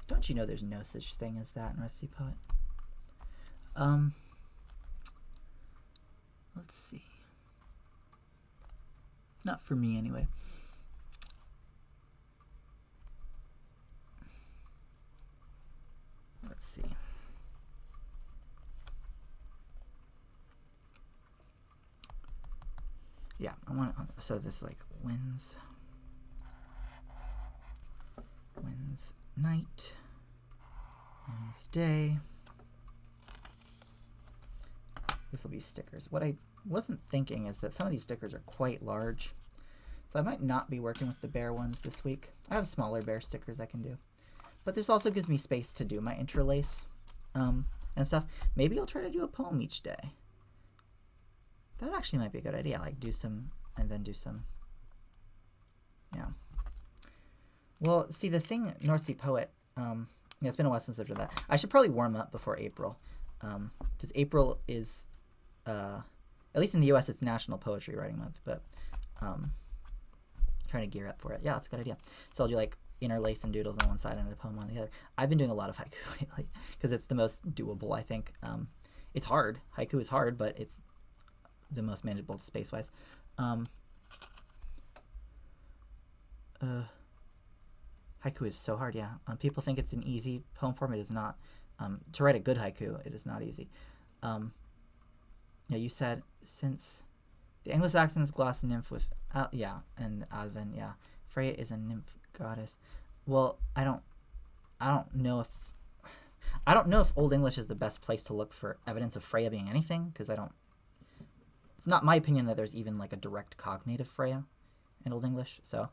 don't you know there's no such thing as that in North Sea Poet? Let's see. Not for me anyway. Let's see. Yeah, I want it, so this like wins night, wins day. This will be stickers. What I wasn't thinking is that some of these stickers are quite large, so I might not be working with the bear ones this week. I have smaller bear stickers I can do, but this also gives me space to do my interlace and stuff. Maybe I'll try to do a poem each day. That actually might be a good idea. Like do some and then do some. Yeah. Well, see, the thing, North Sea Poet, yeah, it's been a while since I've done that. I should probably warm up before April, because April is, at least in the U.S., it's National Poetry Writing Month, but trying to gear up for it. Yeah, that's a good idea. So I'll do like interlace and doodles on one side and a poem on the other. I've been doing a lot of haiku lately because it's the most doable, I think. It's hard. Haiku is hard, but it's the most manageable space-wise. Haiku is so hard, yeah. People think it's an easy poem form. It is not. To write a good haiku, it is not easy. Yeah, you said since the Anglo-Saxons gloss nymph with, yeah, and Alvin, yeah. Freya is a nymph goddess. Well, I don't know if Old English is the best place to look for evidence of Freya being anything, because it's not my opinion that there's even like a direct cognate of Freya in Old English, so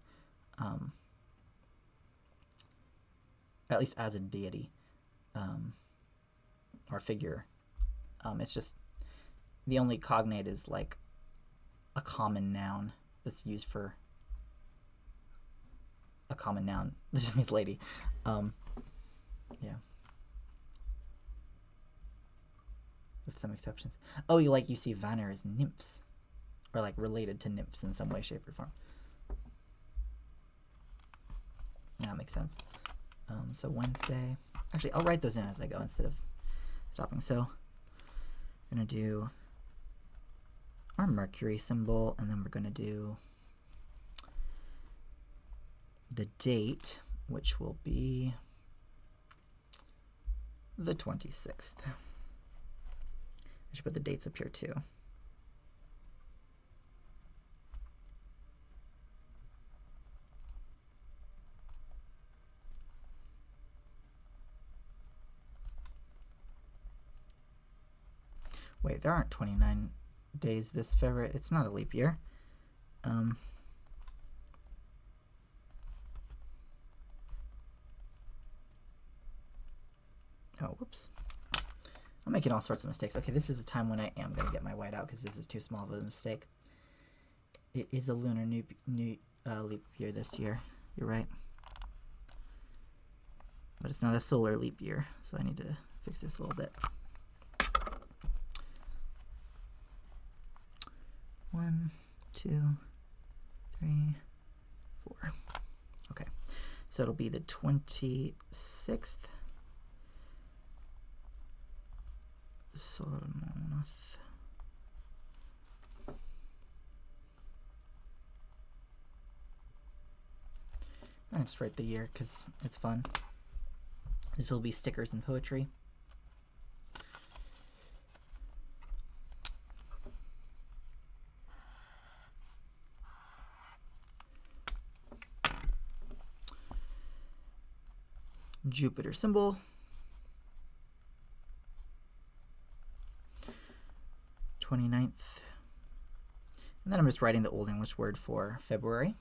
at least as a deity or figure. It's just the only cognate is like a common noun that's used for a common noun. This just means lady. Yeah. With some exceptions. Oh, you see Vanir as nymphs, or like related to nymphs in some way, shape, or form. Yeah, that makes sense. So Wednesday. Actually, I'll write those in as I go instead of stopping. So we're going to do our Mercury symbol, and then we're going to do the date, which will be the 26th. I should put the dates up here too. Wait, there aren't 29 days this February. It's not a leap year. Oh, whoops. I'm making all sorts of mistakes. Okay, this is the time when I am going to get my white out because this is too small of a mistake. It is a lunar new leap year this year. You're right. But it's not a solar leap year, so I need to fix this a little bit. 1, 2, 3, 4. Okay, so it'll be the 26th. Solmonas. I just write the year because it's fun. This will be stickers and poetry. Jupiter symbol. Twenty-ninth. And then I'm just writing the Old English word for February.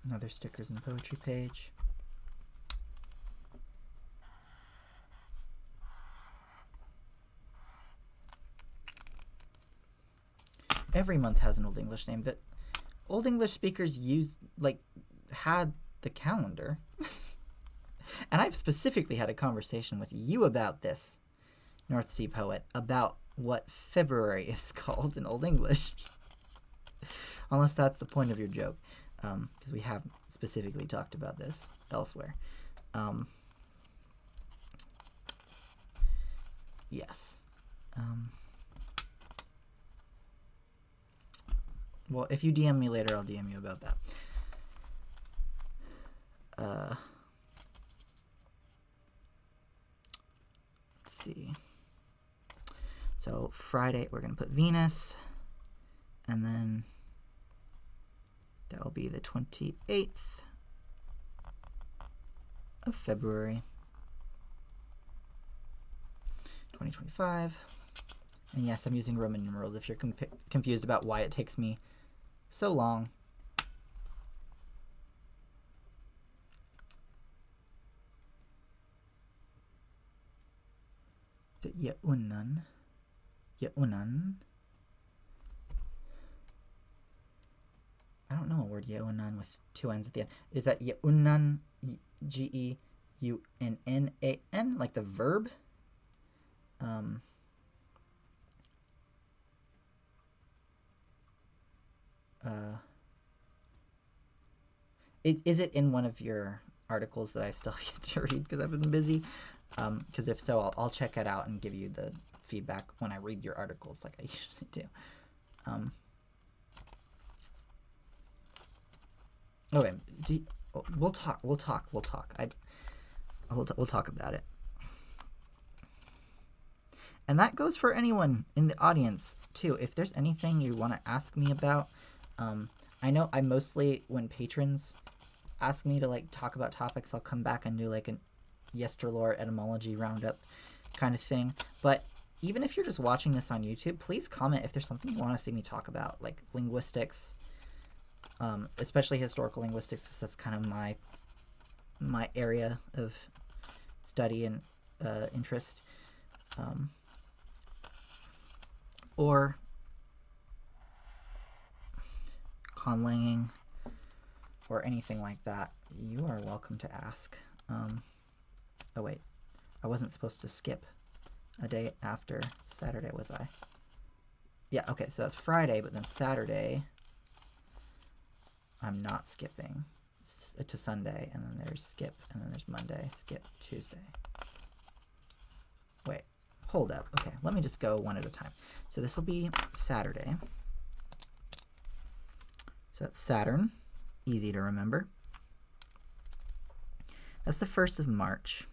Another stickers and poetry page. Every month has an Old English name. That Old English speakers had the calendar. And I've specifically had a conversation with you about this, North Sea Poet, about what February is called in Old English. Unless that's the point of your joke, because we have specifically talked about this elsewhere. Yes. Well, if you DM me later, I'll DM you about that. Let's see. So Friday, we're going to put Venus, and then that will be the 28th of February, 2025. And yes, I'm using Roman numerals if you're confused about why it takes me so long. The Yeunan. I don't know a word Yeunan with two N's at the end. Is that Yeunan, G-E-U-N-N-A-N, like the verb? Is it in one of your articles that I still have yet to read because I've been busy? Because if so, I'll check it out and give you the feedback when I read your articles, like I usually do. Okay, we'll talk. We'll talk about it. And that goes for anyone in the audience too. If there's anything you want to ask me about, I know I mostly, when patrons ask me to talk about topics, I'll come back and do an Yesterlore etymology roundup kind of thing. But even if you're just watching this on YouTube, please comment if there's something you want to see me talk about, like linguistics, especially historical linguistics, because that's kind of my area of study and interest. Or conlanging or anything like that, you are welcome to ask. Oh wait, I wasn't supposed to skip a day after Saturday, was I? Yeah, okay, so that's Friday, but then Saturday, I'm not skipping to Sunday, and then there's skip, and then there's Monday, skip, Tuesday. Wait, hold up. Okay, let me just go one at a time. So this will be Saturday. So that's Saturn, easy to remember. That's the 1st of March.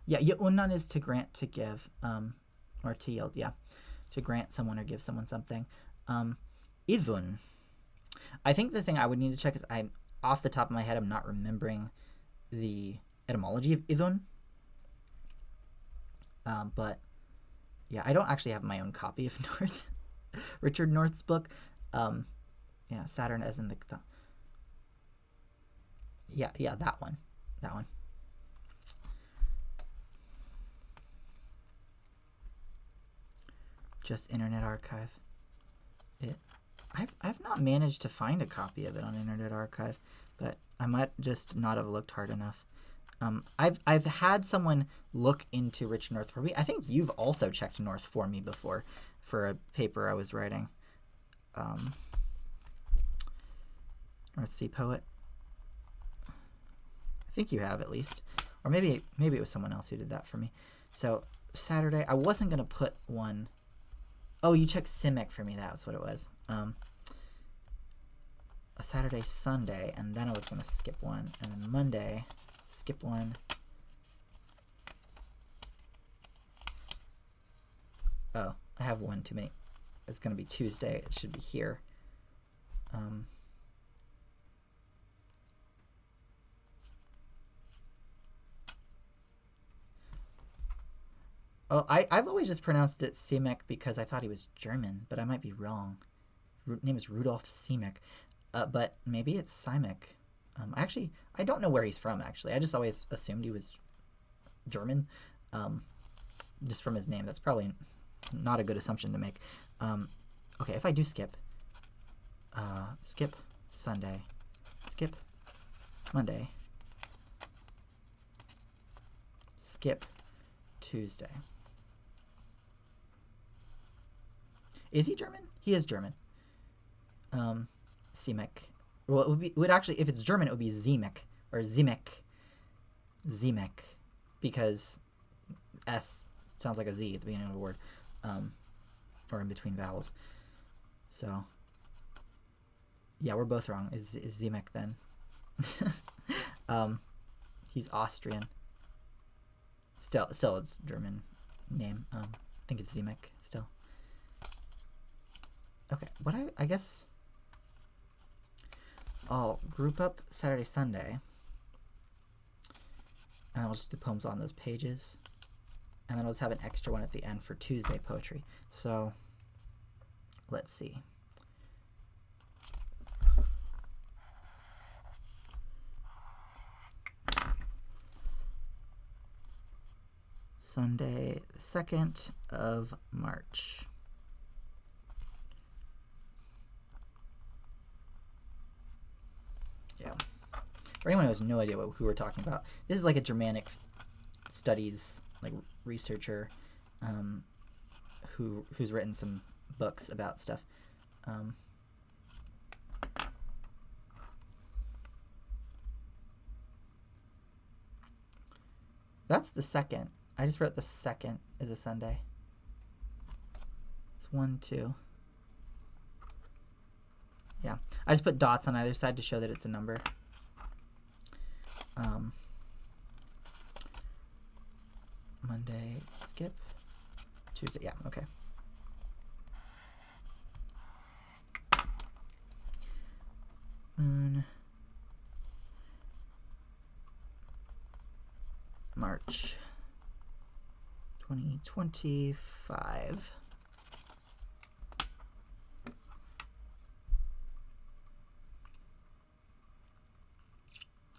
Yeah, Yeunan is to grant, to give, or to yield, yeah. To grant someone or give someone something. Ivun. I think the thing I would need to check is, off the top of my head, I'm not remembering the etymology of Ivun. But, yeah, I don't actually have my own copy of Richard North's book. Yeah, Saturn as in the yeah, that one. Just Internet Archive. I've not managed to find a copy of it on Internet Archive, but I might just not have looked hard enough. I've had someone look into Richard North for me. I think you've also checked North for me before for a paper I was writing. North Sea Poet. I think you have, at least. Or maybe it was someone else who did that for me. So Saturday, I wasn't going to put one. Oh, you checked Simic for me. That was what it was. a Saturday, Sunday, and then I was gonna skip one, and then Monday, skip one. Oh, I have one too many. It's gonna be Tuesday. It should be here. Oh, I've always just pronounced it Siemek because I thought he was German, but I might be wrong. Name is Rudolf Siemek, but maybe it's Siemek. I don't know where he's from, actually. I just always assumed he was German, just from his name. That's probably not a good assumption to make. Okay, if I do skip, skip Sunday, skip Monday, skip Tuesday. Is he German? He is German. Siemek. Well, it would actually, if it's German, it would be Siemek or Zimek. Zimek, because S sounds like a Z at the beginning of a word, or in between vowels. So, yeah, we're both wrong. Is Zimek then? He's Austrian. Still, it's German name. I think it's Zimek still. Okay, what I guess I'll group up Saturday, Sunday, and I'll just do poems on those pages, and then I'll just have an extra one at the end for Tuesday poetry. So, let's see. Sunday, 2nd of March. Yeah. For anyone who has no idea who we're talking about, this is like a Germanic studies like researcher who's written some books about stuff. That's the 2nd. I just wrote the 2nd is a Sunday. It's 1, 2. Yeah, I just put dots on either side to show that it's a number. Monday, skip. Tuesday, yeah, okay. Moon. March 2025.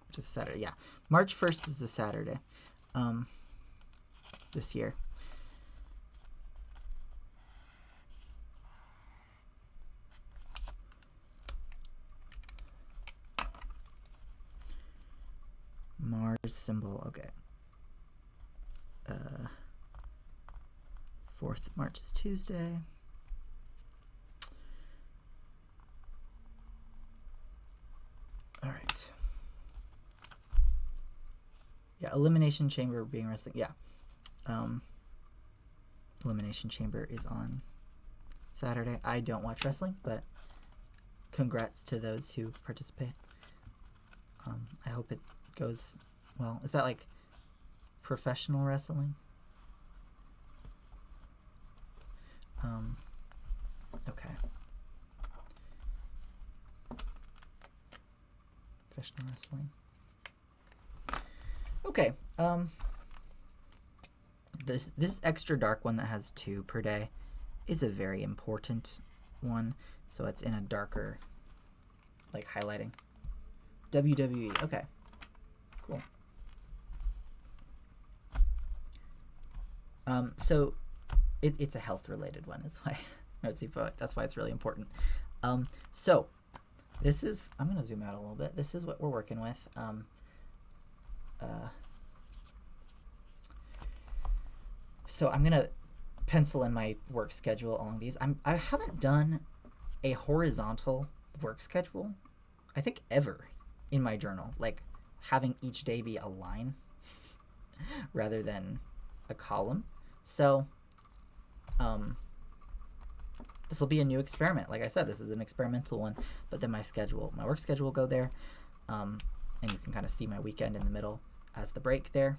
Which is Saturday, yeah. March 1st is the Saturday. This year. Mars symbol, okay. 4th March is Tuesday. All right. Yeah, Elimination Chamber being wrestling. Yeah. Elimination Chamber is on Saturday. I don't watch wrestling, but congrats to those who participate. I hope it goes well. Is that like professional wrestling? Okay. Professional wrestling. Okay. This extra dark one that has 2 per day is a very important one. So it's in a darker, like, highlighting. WWE. Okay. Cool. So it's a health related one. Is why Notesie Poet. That's why it's really important. So this is, I'm gonna zoom out a little bit. This is what we're working with. So I'm gonna pencil in my work schedule along these. I haven't done a horizontal work schedule, I think, ever in my journal. Like having each day be a line rather than a column. So this will be a new experiment. Like I said, this is an experimental one, but then my work schedule will go there. And you can kind of see my weekend in the middle as the break there.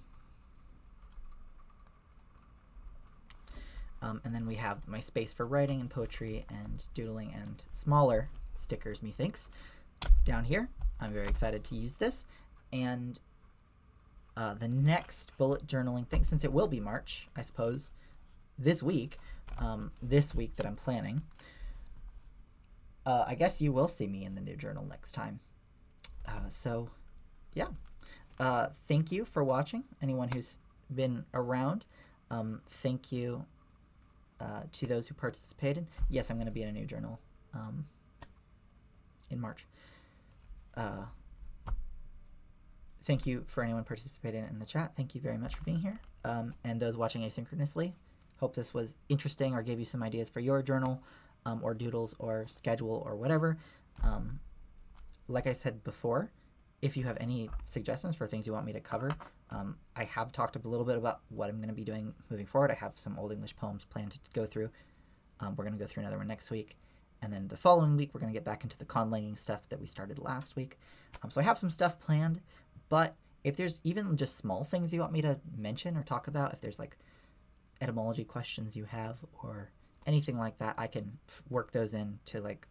And then we have my space for writing and poetry and doodling and smaller stickers, methinks, down here. I'm very excited to use this. And the next bullet journaling thing, since it will be March, I suppose, this week that I'm planning, I guess you will see me in the new journal next time. So, yeah. Thank you for watching, anyone who's been around. Thank you to those who participated. Yes, I'm going to be in a new journal in March. Thank you for anyone participating in the chat. Thank you very much for being here. And those watching asynchronously, hope this was interesting or gave you some ideas for your journal or doodles or schedule or whatever. Like I said before, if you have any suggestions for things you want me to cover, I have talked a little bit about what I'm going to be doing moving forward. I have some Old English poems planned to go through. We're going to go through another one next week. And then the following week, we're going to get back into the conlanging stuff that we started last week. So I have some stuff planned, but if there's even just small things you want me to mention or talk about, if there's like etymology questions you have or anything like that, I can work those into like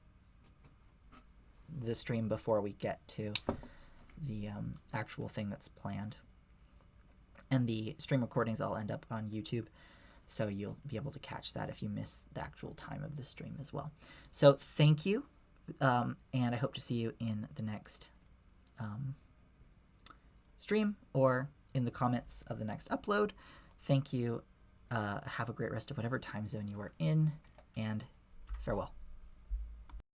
the stream before we get to the actual thing that's planned. And the stream recordings all end up on YouTube, so you'll be able to catch that if you miss the actual time of the stream as well. So thank you, and I hope to see you in the next stream or in the comments of the next upload. Thank you. Have a great rest of whatever time zone you are in, and farewell.